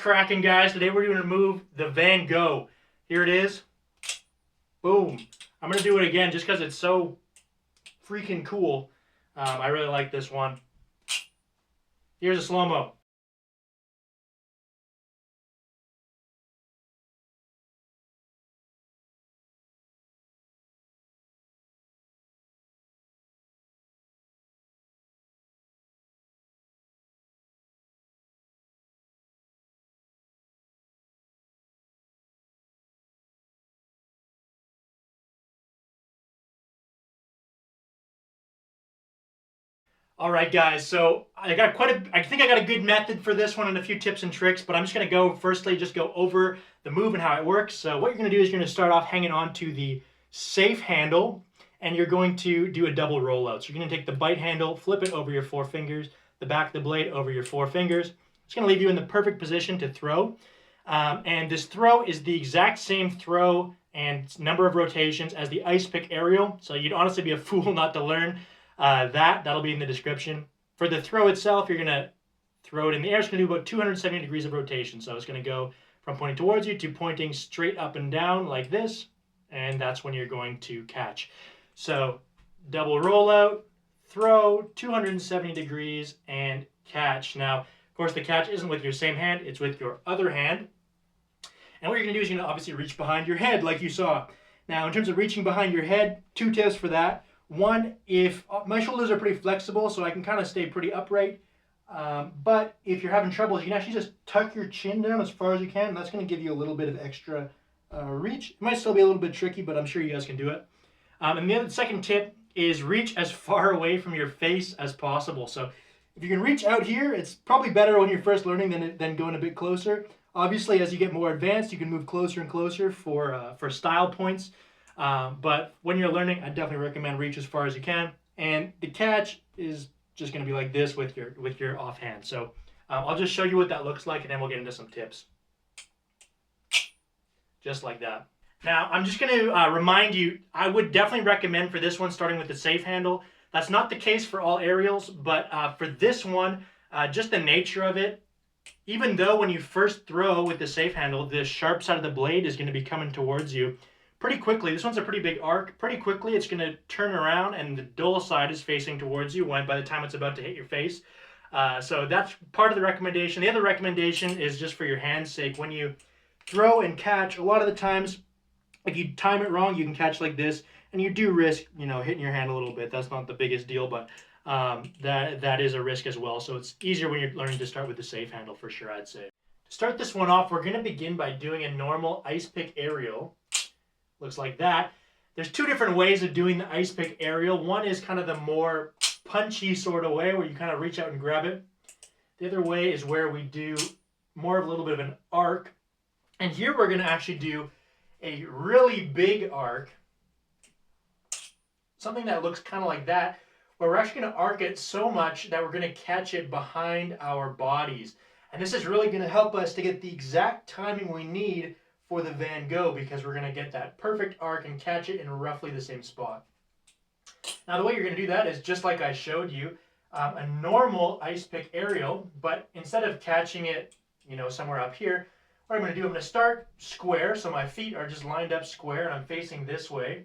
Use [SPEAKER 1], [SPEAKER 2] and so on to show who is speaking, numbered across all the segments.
[SPEAKER 1] Cracking, guys. Today we're going to move the Van Gogh. Here it is. Boom. I'm going to do it again just because it's so freaking cool. I really like this one. Here's a slow-mo. All right, guys. So I think I got a good method for this one and a few tips and tricks, but I'm just going to go over the move and how it works. So what you're going to do is you're going to start off hanging on to the safe handle, and you're going to do a double rollout. So you're going to take the bite handle, flip it over your four fingers, the back of the blade over your four fingers. It's going to leave you in the perfect position to throw. And this throw is the exact same throw and number of rotations as the Icepick aerial. So you'd honestly be a fool not to learn that'll be in the description. For the throw itself, you're going to throw it in the air. It's going to do about 270 degrees of rotation. So it's going to go from pointing towards you to pointing straight up and down like this. And that's when you're going to catch. So double rollout, throw, 270 degrees, and catch. Now, of course, the catch isn't with your same hand. It's with your other hand. And what you're going to do is you're going to obviously reach behind your head like you saw. Now, in terms of reaching behind your head, two tips for that. One, if my shoulders are pretty flexible, so I can kind of stay pretty upright. But if you're having trouble, you can actually just tuck your chin down as far as you can. And that's going to give you a little bit of extra reach. It might still be a little bit tricky, but I'm sure you guys can do it. And the second tip is reach as far away from your face as possible. So if you can reach out here, it's probably better when you're first learning than going a bit closer. Obviously, as you get more advanced, you can move closer and closer for style points. But when you're learning, I definitely recommend reach as far as you can. And the catch is just going to be like this with your offhand. So I'll just show you what that looks like, and then we'll get into some tips. Just like that. Now, I'm just going to remind you, I would definitely recommend for this one starting with the safe handle. That's not the case for all aerials, but for this one, just the nature of it, even though when you first throw with the safe handle, the sharp side of the blade is going to be coming towards you, pretty quickly, this one's a pretty big arc, pretty quickly it's going to turn around and the dull side is facing towards you by the time it's about to hit your face. So that's part of the recommendation. The other recommendation is just for your hand's sake. When you throw and catch, a lot of the times, if you time it wrong, you can catch like this, and you do risk, hitting your hand a little bit. That's not the biggest deal, but that is a risk as well. So it's easier when you're learning to start with the safe handle for sure, I'd say. To start this one off, we're going to begin by doing a normal Icepick aerial. Looks like that. There's two different ways of doing the Icepick aerial. One is kind of the more punchy sort of way where you kind of reach out and grab it. The other way is where we do more of a little bit of an arc. And here we're going to actually do a really big arc. Something that looks kind of like that, where we're actually going to arc it so much that we're going to catch it behind our bodies. And this is really going to help us to get the exact timing we need for the Van Gogh, because we're going to get that perfect arc and catch it in roughly the same spot. Now the way you're going to do that is just like I showed you, a normal Icepick aerial, but instead of catching it, somewhere up here, what I'm going to do, I'm going to start square, so my feet are just lined up square and I'm facing this way.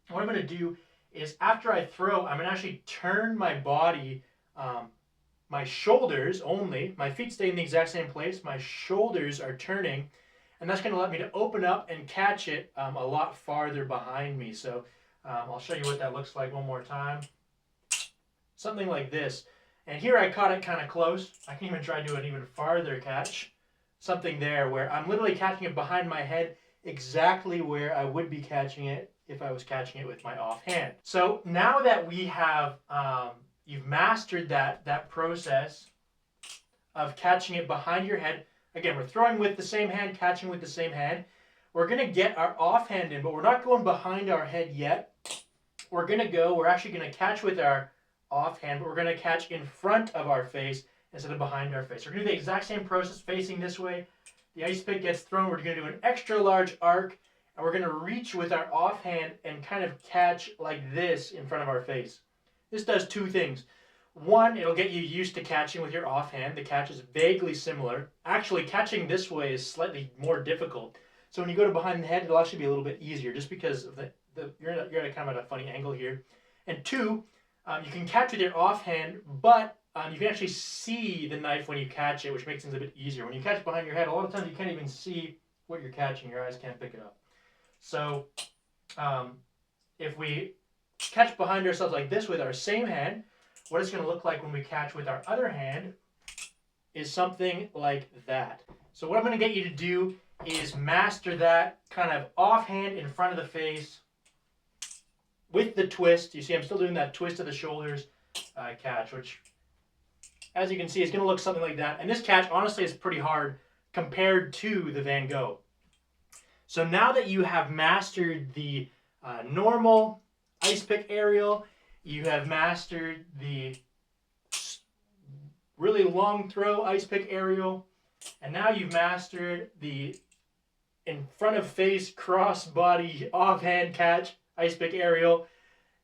[SPEAKER 1] And what I'm going to do is after I throw, I'm going to actually turn my body, my shoulders only, my feet stay in the exact same place, my shoulders are turning, and that's going to let me to open up and catch it a lot farther behind me. So I'll show you what that looks like one more time. Something like this. And here I caught it kind of close. I can even try to do an even farther catch. Something there where I'm literally catching it behind my head, exactly where I would be catching it if I was catching it with my offhand. So now that we have, you've mastered that process of catching it behind your head. Again, we're throwing with the same hand, catching with the same hand. We're going to get our offhand in, but we're not going behind our head yet. We're actually going to catch with our offhand, but we're going to catch in front of our face instead of behind our face. We're going to do the exact same process facing this way. The Icepick gets thrown. We're going to do an extra large arc, and we're going to reach with our offhand and kind of catch like this in front of our face. This does two things. One, it'll get you used to catching with your offhand. The catch is vaguely similar. Actually, catching this way is slightly more difficult. So when you go to behind the head, it'll actually be a little bit easier just because of you're at a kind of at a funny angle here. And two, you can catch with your offhand, but you can actually see the knife when you catch it, which makes things a bit easier. When you catch behind your head, a lot of times you can't even see what you're catching. Your eyes can't pick it up. So if we catch behind ourselves like this with our same hand, what it's going to look like when we catch with our other hand is something like that. So what I'm going to get you to do is master that kind of offhand in front of the face with the twist. You see I'm still doing that twist of the shoulders catch, which as you can see is going to look something like that. And this catch honestly is pretty hard compared to the Van Gogh. So now that you have mastered the normal Icepick aerial, you have mastered the really long throw Icepick aerial, and now you've mastered the in front of face cross body offhand catch Icepick aerial.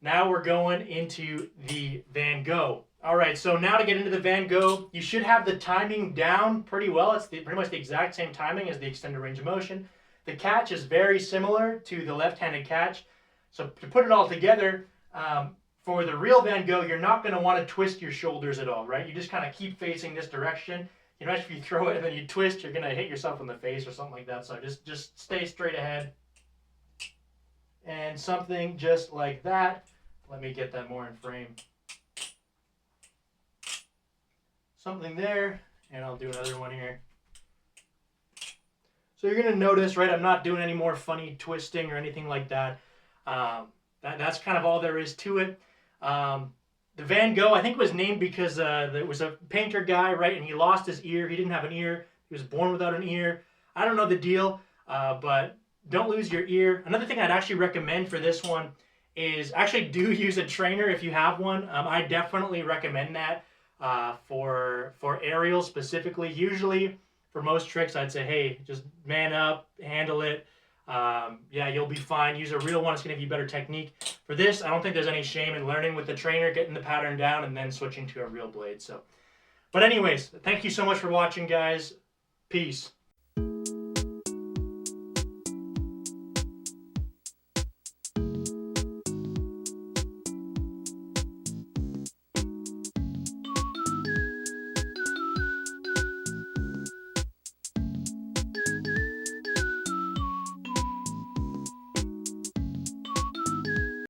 [SPEAKER 1] Now we're going into the Van Gogh. All right, so now to get into the Van Gogh, you should have the timing down pretty well. It's pretty much the exact same timing as the extended range of motion. The catch is very similar to the left-handed catch. So to put it all together, for the real Van Gogh, you're not going to want to twist your shoulders at all, right? You just kind of keep facing this direction. You know, if you throw it and then you twist, you're going to hit yourself in the face or something like that. So just stay straight ahead. And something just like that. Let me get that more in frame. Something there, and I'll do another one here. So you're going to notice, right, I'm not doing any more funny twisting or anything like that. That's kind of all there is to it. The Van Gogh, I think, was named because there was a painter guy, right, and he lost his ear. He didn't have an ear. He was born without an ear. I don't know the deal, but don't lose your ear. Another thing I'd actually recommend for this one is actually do use a trainer if you have one. I definitely recommend that for aerials specifically. Usually, for most tricks, I'd say, hey, just man up, handle it. Yeah, you'll be fine. Use a real one. It's going to give you better technique. For this, I don't think there's any shame in learning with the trainer, getting the pattern down, and then switching to a real blade. But anyways, thank you so much for watching, guys. Peace.